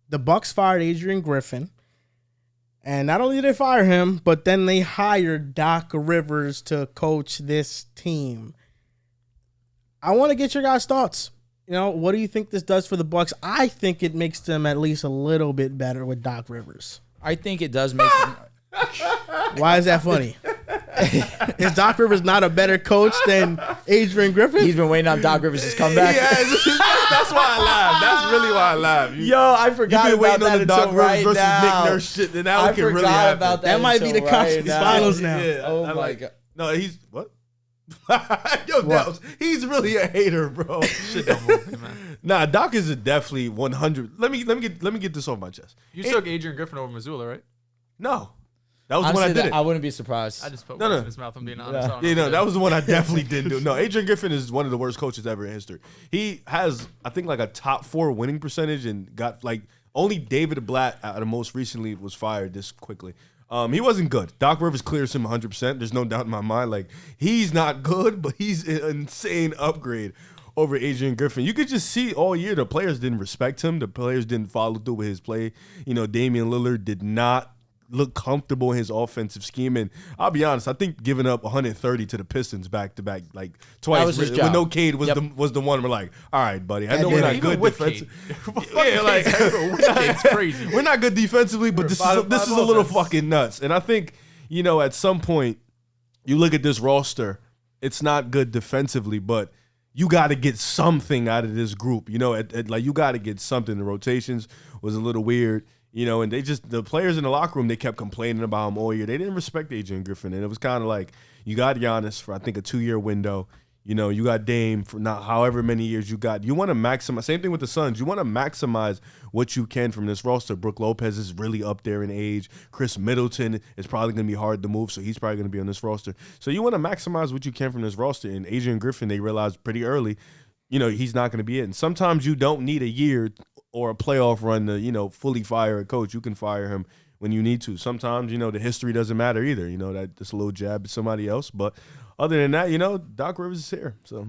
the Bucks fired Adrian Griffin. And not only did they fire him, but then they hired Doc Rivers to coach this team. I want to get your guys' thoughts. What do you think this does for the Bucks? I think it makes them at least a little bit better with Doc Rivers. I think it does make them. Why is that funny? Is Doc Rivers not a better coach than Adrian Griffin? He's been waiting on Doc Rivers' comeback. Yeah, that's why I laugh. That's really why I laugh. I forgot about that until Doc right Rivers now. Nick Nurse shit. Then now it can really happen. About that might be the conference finals now. Yeah, oh my God. No, he's what? Yo, Dells, he's really a hater, bro. Shit don't move him, man. Nah, Doc is definitely 100. Let me get this off my chest. You took Adrian Griffin over Missoula, right? No, that was Honestly, the one I did it. I wouldn't be surprised. I just put No. words in his mouth. I'm being honest. That was the one I definitely didn't do. No, Adrian Griffin is one of the worst coaches ever in history. He has, I think, like a top 4 winning percentage and got like only David Blatt out of most recently was fired this quickly. He wasn't good. Doc Rivers clears him 100%. There's no doubt in my mind. Like, he's not good, but he's an insane upgrade over Adrian Griffin. You could just see all year the players didn't respect him. The players didn't follow through with his play. Damian Lillard did not look comfortable in his offensive scheme. And I'll be honest, I think giving up 130 to the Pistons back to back, like twice, was his when job. No Cade was the one we're like, all right, buddy. I know we're not good defensively. Yeah, like it's crazy. We're not good defensively, but this is a little fucking nuts. And I think, at some point, you look at this roster, it's not good defensively, but you got to get something out of this group. Like you got to get something. The rotations was a little weird. And the players in the locker room, they kept complaining about him all year. They didn't respect Adrian Griffin. And it was kind of like, you got Giannis for, I think, a 2-year window. You got Dame for not however many years you got. You want to maximize. Same thing with the Suns. You want to maximize what you can from this roster. Brook Lopez is really up there in age. Chris Middleton is probably going to be hard to move, so he's probably going to be on this roster. So you want to maximize what you can from this roster. And Adrian Griffin, they realized pretty early, he's not going to be it. And sometimes you don't need a year or a playoff run to, fully fire a coach. You can fire him when you need to. Sometimes, the history doesn't matter either. That's a little jab at somebody else. But other than that, Doc Rivers is here. So,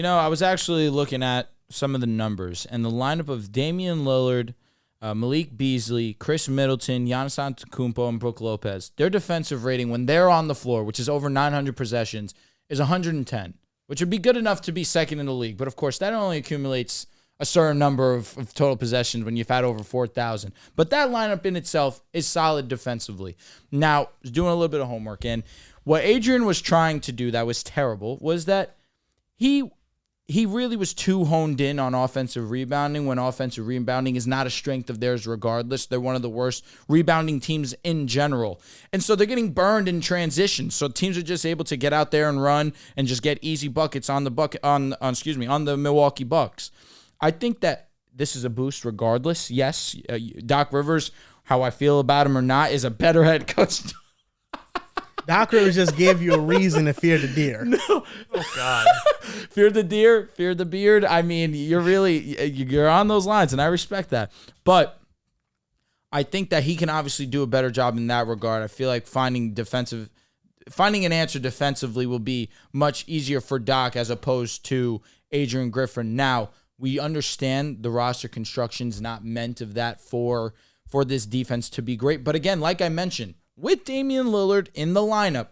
I was actually looking at some of the numbers and the lineup of Damian Lillard, Malik Beasley, Chris Middleton, Giannis Antetokounmpo, and Brook Lopez. Their defensive rating when they're on the floor, which is over 900 possessions, is 110, which would be good enough to be second in the league. But, of course, that only accumulates a certain number of total possessions when you've had over 4,000. But that lineup in itself is solid defensively. Now, I was doing a little bit of homework, and what Adrian was trying to do that was terrible was that he really was too honed in on offensive rebounding when offensive rebounding is not a strength of theirs regardless. They're one of the worst rebounding teams in general. And so they're getting burned in transition. So teams are just able to get out there and run and just get easy buckets on the Milwaukee Bucks. I think that this is a boost regardless. Yes, Doc Rivers, how I feel about him or not, is a better head coach. Doc Rivers just gave you a reason to fear the deer. No. Oh, God. Fear the deer, fear the beard. I mean, you're on those lines, and I respect that. But I think that he can obviously do a better job in that regard. I feel like finding an answer defensively will be much easier for Doc as opposed to Adrian Griffin. Now, we understand the roster construction's not meant of that for this defense to be great. But again, like I mentioned, with Damian Lillard in the lineup,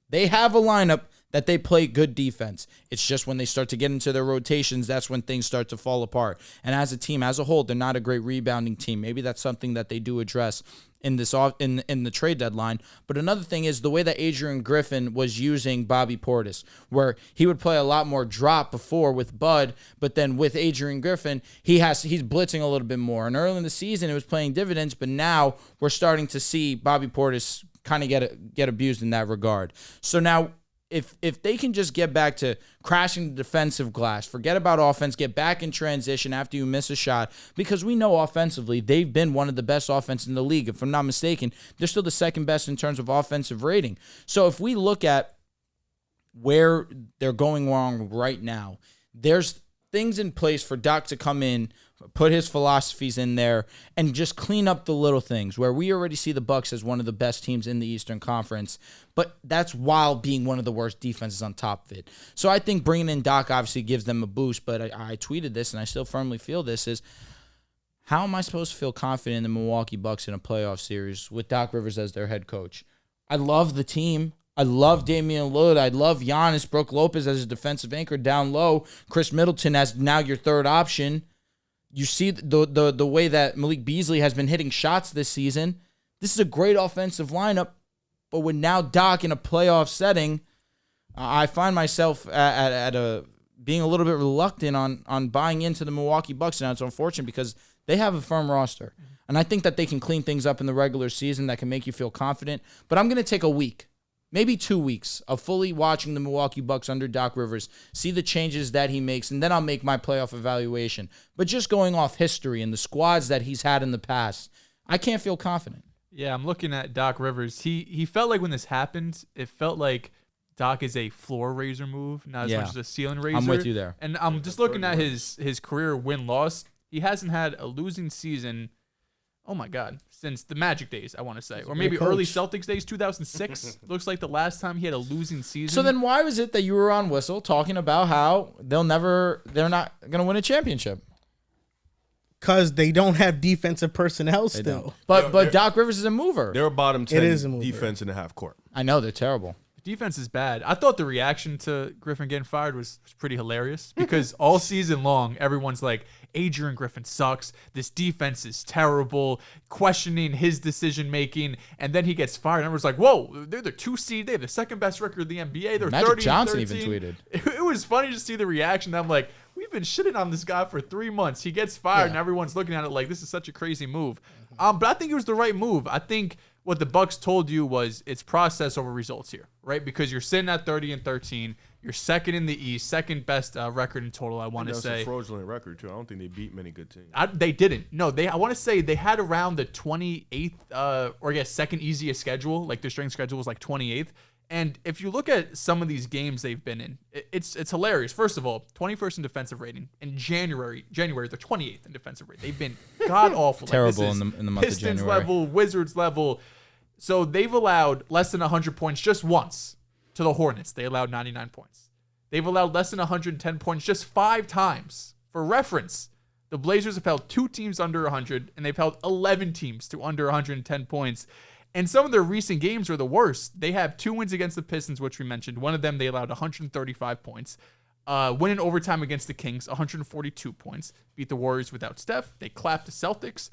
they have a lineup that they play good defense. It's just when they start to get into their rotations, that's when things start to fall apart. And as a team, as a whole, they're not a great rebounding team. Maybe that's something that they do address in the trade deadline. But another thing is the way that Adrian Griffin was using Bobby Portis, where he would play a lot more drop before with Bud, but then with Adrian Griffin, he's blitzing a little bit more. And early in the season, it was playing dividends, but now we're starting to see Bobby Portis kind of get abused in that regard. So now, if they can just get back to crashing the defensive glass, forget about offense, get back in transition after you miss a shot, because we know offensively they've been one of the best offenses in the league. If I'm not mistaken, they're still the second best in terms of offensive rating. So if we look at where they're going wrong right now, there's things in place for Doc to come in, put his philosophies in there, and just clean up the little things where we already see the Bucks as one of the best teams in the Eastern Conference, but that's while being one of the worst defenses on top of it. So I think bringing in Doc obviously gives them a boost, but I tweeted this, and I still firmly feel this, is how am I supposed to feel confident in the Milwaukee Bucks in a playoff series with Doc Rivers as their head coach? I love the team. I love Damian Lillard. I love Giannis, Brook Lopez as a defensive anchor down low. Chris Middleton as now your third option. You see the way that Malik Beasley has been hitting shots this season. This is a great offensive lineup, but with now Doc in a playoff setting, I find myself being a little bit reluctant on buying into the Milwaukee Bucks. Now it's unfortunate because they have a firm roster, and I think that they can clean things up in the regular season that can make you feel confident. But I'm going to take a week, maybe 2 weeks of fully watching the Milwaukee Bucks under Doc Rivers, see the changes that he makes, and then I'll make my playoff evaluation. But just going off history and the squads that he's had in the past, I can't feel confident. Yeah, I'm looking at Doc Rivers. He felt like when this happened, it felt like Doc is a floor raiser move, not as much as a ceiling raiser. I'm with you there. And I'm just looking at his career win-loss. He hasn't had a losing season, oh my God, since the Magic days, I want to say. Or maybe early Celtics days, 2006. Looks like the last time he had a losing season. So then why was it that you were on Whistle talking about how they're not going to win a championship? Because they don't have defensive personnel still. But Doc Rivers is a mover. They're a bottom 10 It is a mover. defense in the half court. I know, they're terrible. Defense is bad. I thought the reaction to Griffin getting fired was pretty hilarious because all season long, everyone's like, Adrian Griffin sucks. This defense is terrible, questioning his decision making. And then he gets fired. And everyone's like, whoa, they're the 2 seed. They have the second best record in the NBA. They're Magic 30 Johnson 13. even tweeted. It was funny to see the reaction. I'm like, we've been shitting on this guy for 3 months. He gets fired, and everyone's looking at it like this is such a crazy move. But I think it was the right move. I think what the Bucks told you was it's process over results here, right? Because you're sitting at 30-13. You're second in the East, second best record in total, I want to say. That's a fraudulent record, too. I don't think they beat many good teams. They didn't. No, I want to say they had around the 28th, or I guess second easiest schedule. Like their strength schedule was like 28th. And if you look at some of these games they've been in, it's hilarious. First of all, 21st in defensive rating. In January, they're 28th in defensive rating. They've been god awful. Terrible in the month of Pistons January. level, Wizards level. So they've allowed less than 100 points just once to the Hornets. They allowed 99 points. They've allowed less than 110 points just 5 times. For reference, the Blazers have held 2 teams under 100, and they've held 11 teams to under 110 points. And some of their recent games are the worst. They have 2 wins against the Pistons, which we mentioned. One of them, they allowed 135 points. Win in overtime against the Kings, 142 points. Beat the Warriors without Steph. They clapped the Celtics.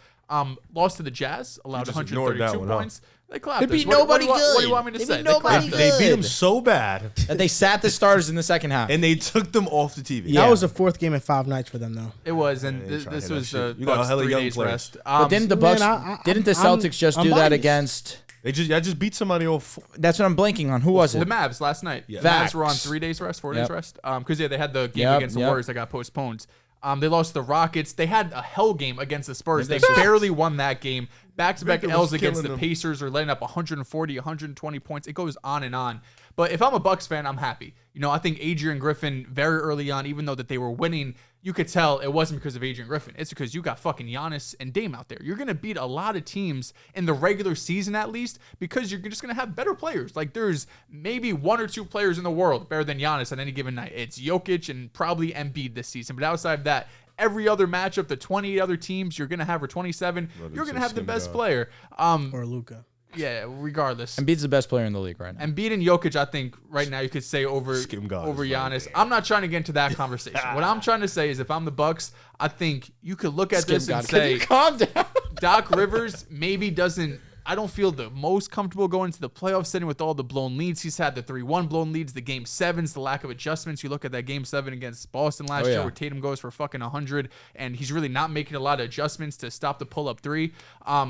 Lost to the Jazz, allowed 132 points. They clapped They us. beat What nobody do you good. want me to They say? beat nobody clapped us. good. They beat them so bad, That they sat the starters in the second half. and they took them off the TV. Yeah. That was the 4th game in 5 nights for them, though. It was, and Yeah, you trying to this hit was that shit. the You got Bucks' hella 3 young days players. rest. But didn't the Bucks, Man, the Celtics just I'm do that biased. against? I just beat somebody off. That's what I'm blanking on. Who was The it? Mavs last night. Yeah. The Mavs were on Facts. 3 days rest, 4 Yep. days rest. Because they had the game Yep, against the yep. Warriors that got postponed. They lost to the Rockets. They had a hell game against the Spurs. They Facts. barely won that game. Back-to-back Victor L's was against killing the them. Pacers are letting up 140, 120 points. It goes on and on. But if I'm a Bucks fan, I'm happy. I think Adrian Griffin, very early on, even though that they were winning, you could tell it wasn't because of Adrian Griffin. It's because you got fucking Giannis and Dame out there. You're going to beat a lot of teams in the regular season at least because you're just going to have better players. Like there's maybe 1 or 2 players in the world better than Giannis on any given night. It's Jokic and probably Embiid this season. But outside of that, every other matchup, the 28 other teams you're going to have, or 27, you're going to have the best player. Or Luka. Yeah, regardless. Embiid's the best player in the league right now. Embiid and Jokic, I think right now you could say over Skim God is Giannis. I'm not trying to get into that conversation. What I'm trying to say is if I'm the Bucks, I think you could look at this and Can say you calm down? Doc Rivers maybe doesn't. I don't feel the most comfortable going into the playoff setting with all the blown leads. He's had the 3-1 blown leads, the game 7s, the lack of adjustments. You look at that game 7 against Boston last year where Tatum goes for fucking 100, and he's really not making a lot of adjustments to stop the pull-up 3.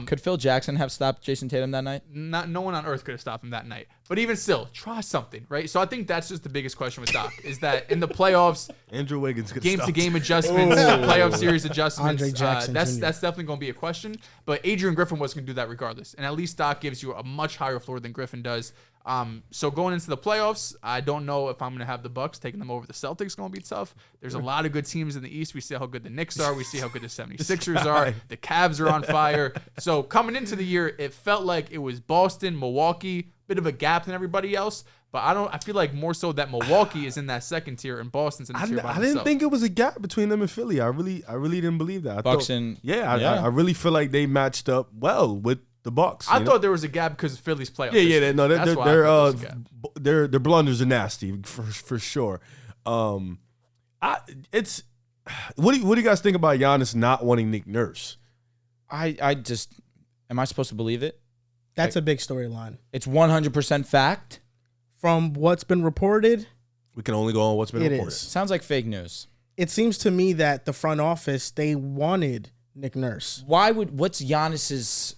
Could Phil Jackson have stopped Jason Tatum that night? No one on earth could have stopped him that night. But even still, try something, right? So I think that's just the biggest question with Doc is that in the playoffs, Andrew Wiggins game-to-game adjustments, playoff series adjustments, Andre Jackson that's Jr. definitely going to be a question. But Adrian Griffin was going to do that regardless. And at least Doc gives you a much higher floor than Griffin does. So going into the playoffs, I don't know if I'm going to have the Bucks taking them over the Celtics. Going to be tough. There's a lot of good teams in the East. We see how good the Knicks are. We see how good the 76ers are. The Cavs are on fire. So coming into the year, it felt like it was Boston, Milwaukee, bit of a gap than everybody else. But I feel like more so that Milwaukee is in that second tier and Boston's in the tier by I didn't themselves. think it was a gap between them and Philly. I really didn't believe that. I Bucks thought, and I really feel like they matched up well with the Bucks. I thought there was a gap because of Philly's playoffs. Yeah, no, That's why I thought there was a gap. their blunders are nasty for sure. What do you guys think about Giannis not wanting Nick Nurse? I just, am I supposed to believe it? That's a big storyline. It's 100% fact. From what's been reported, We can only go on what's been it reported. is. Sounds like fake news. It seems to me that the front office, they wanted Nick Nurse. What's Giannis's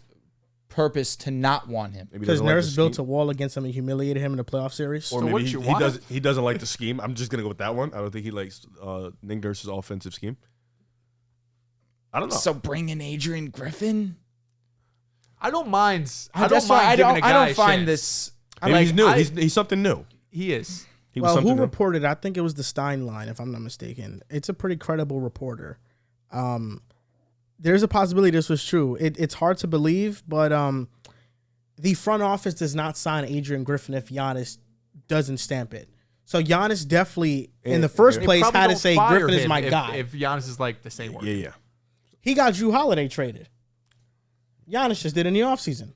purpose to not want him? Maybe he Because doesn't like Nurse the built a scheme. wall against him and humiliated him in the playoff series. Or So maybe what he, you he want? he doesn't like the scheme. I'm just gonna go with that one. I don't think he likes Nick Nurse's offensive scheme. I don't know. So bring in Adrian Griffin? I don't mind. I That's don't why mind giving a guy I don't a find chance. this. Maybe he's new. He's something new. He is. He was Well, who something new. reported? I think it was the Stein line, if I'm not mistaken. It's a pretty credible reporter. There's a possibility this was true. It's hard to believe, but the front office does not sign Adrian Griffin if Giannis doesn't stamp it. So Giannis definitely, in the first They place, probably had to don't say fire Griffin is him my if, guy. If Giannis is like the same word. Yeah. He got Drew Holiday traded. Giannis just did in the offseason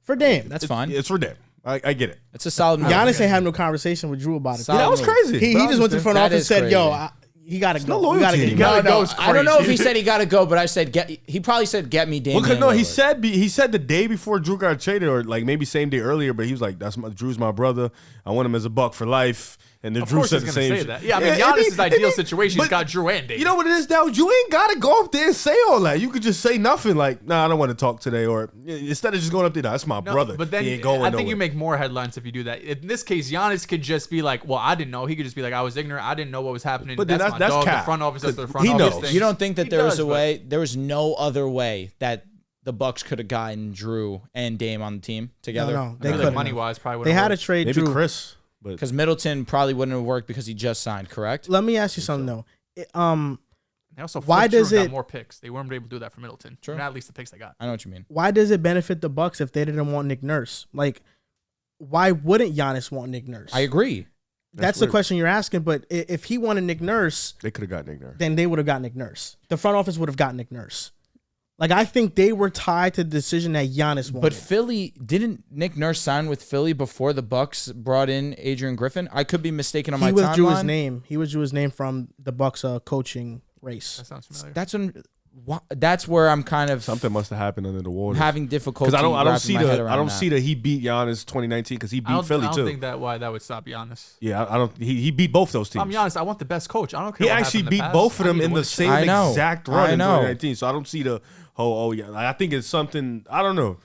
for Dame. That's fine. It's for them. I get it. It's a solid move. Giannis ain't had no conversation with Drew about it. Solid That was move. crazy. He But I just went to the front That office and is said, "Yo, crazy. he got to go. no We got to loyalty. get him." gotta No, go no. is I don't know if he crazy. said he got to go, but I said he probably said get me Damian Because no, he Lillard. he said the day before Drew got traded, or like maybe same day earlier, but he was like, Drew's my brother. I want him as a Buck for life." And then Of Drew course said he's the gonna same say shit. that. Yeah, I mean, Giannis's ideal situation, he's but got Drew and Dame. You know what it is now? You ain't gotta go up there and say all that. You could just say nothing, like, "Nah, I don't want to talk today," or instead of just going up there, "Nah, that's my No, brother." But then he ain't going I think nowhere. you make more headlines if you do that. In this case, Giannis could just be like, "Well, I didn't know." He could just be like, "I was ignorant. I didn't know what was happening." But then that's my that's dog. cap. The front office does the front He office knows. thing. You don't think that He there was does, a but- way? There was no other way that the Bucks could have gotten Drew and Dame on the team together. No, I they feel couldn't like have. money wise, probably They wouldn't had to work. trade maybe Drew. Chris, but Because Middleton probably wouldn't have worked because he just signed. Correct? Let me ask you something though. They also Why flipped Drew does and got it- more picks. They weren't able to do that for Middleton. True. Not at least the picks they got. I know what you mean. Why does it benefit the Bucks if they didn't want Nick Nurse? Like, why wouldn't Giannis want Nick Nurse? I agree. That's the weird. question you're asking. But if he wanted Nick Nurse, they could have got Nick Nurse. then they would have got Nick Nurse. The front office would have got Nick Nurse. Like, I think they were tied to the decision that Giannis wanted. But Philly didn't Nick Nurse sign with Philly before the Bucks brought in Adrian Griffin? I could be mistaken on my he withdrew his timeline. name. He withdrew his name from the Bucks coaching race. That sounds familiar. That's where I'm kind of Something must have happened under the water. having difficulty. Because I don't wrapping see my head the around I don't that. see that he beat Giannis 2019 because he I beat don't, Philly I don't too. think that why that would stop Giannis. Yeah, I don't. He beat both those teams. I'm Giannis. I want the best coach. I don't care. He what actually happened in beat the past. both of I them need to in win the a same I know. exact run I in know. 2019. So I don't see the yeah. I think it's something. I don't know.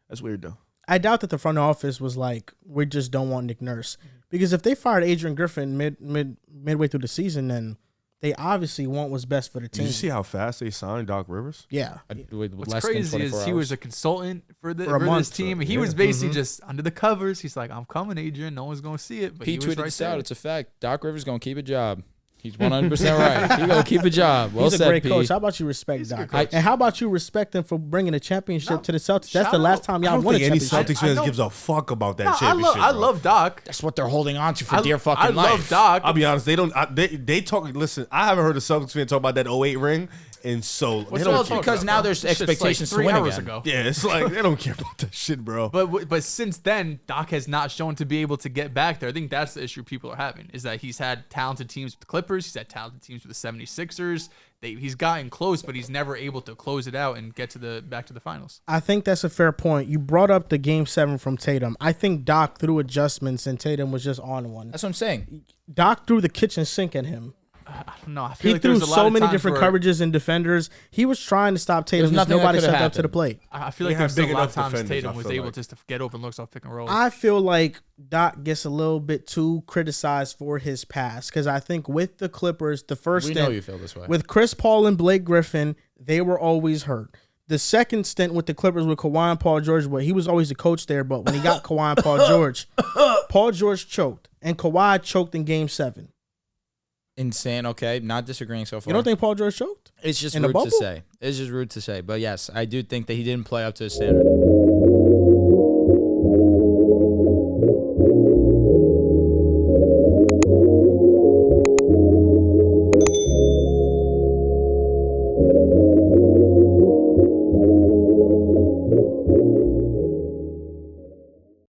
That's weird though. I doubt that the front office was like, we just don't want Nick Nurse. Because if they fired Adrian Griffin midway through the season, then they obviously want what's best for the Did team. you see how fast they signed Doc Rivers? Yeah. With What's less than crazy 24 is he hours. was a consultant for For a this month. team. He Yeah. was basically just under the covers. He's like, "I'm coming, Adrian. No one's gonna see it." But He he was tweeted right this there. out. It's a fact. Doc Rivers gonna keep a job. He's 100% right. He gonna keep a job. Well He's a said, great P. coach. How about you respect He's a good Doc? coach. And how about you respect him for bringing a championship No, to the Celtics? That's shout the last out. time I y'all don't won a think any championship. Celtics I fans don't- gives a fuck about that No, championship. I bro. love Doc. That's what they're holding on to for dear fucking I life. love Doc. I'll be honest. They don't. They talk. Listen, I haven't heard a Celtics fan talk about that 08 ring, and so What's they all don't talk care. because about, now bro? there's This shit's expectations to 3 win hours again. ago. Yeah, it's like they don't care about that shit, bro. But since then, Doc has not shown to be able to get back there. I think that's the issue people are having, is that he's had talented teams with the Clippers. He's had talented teams with the 76ers. He's gotten close, but he's never able to close it out and get to back to the finals. I think that's a fair point. You brought up the game 7 from Tatum. I think Doc threw adjustments and Tatum was just on one. That's what I'm saying. Doc threw the kitchen sink at him. I don't know. I feel He like there threw was a lot so of many times different where- coverages and defenders. He was trying to stop Tatum. There's Just nothing that nobody could have stepped up to the happened. plate. I feel He like had there's still big a lot of enough times defenders, Tatum I was feel able like. just to get open looks off pick and roll. I feel like Doc gets a little bit too criticized for his past because I think with the Clippers, the first We know stint you feel this way. with Chris Paul and Blake Griffin, they were always hurt. The second stint with the Clippers with Kawhi and Paul George, but he was always the coach there. But when he got Kawhi and Paul George choked, and Kawhi choked in Game 7. Insane. Okay, not disagreeing so far. You don't think Paul George choked? it's just in the rude to bubble? say. It's just rude to say. But yes, I do think that he didn't play up to his standard.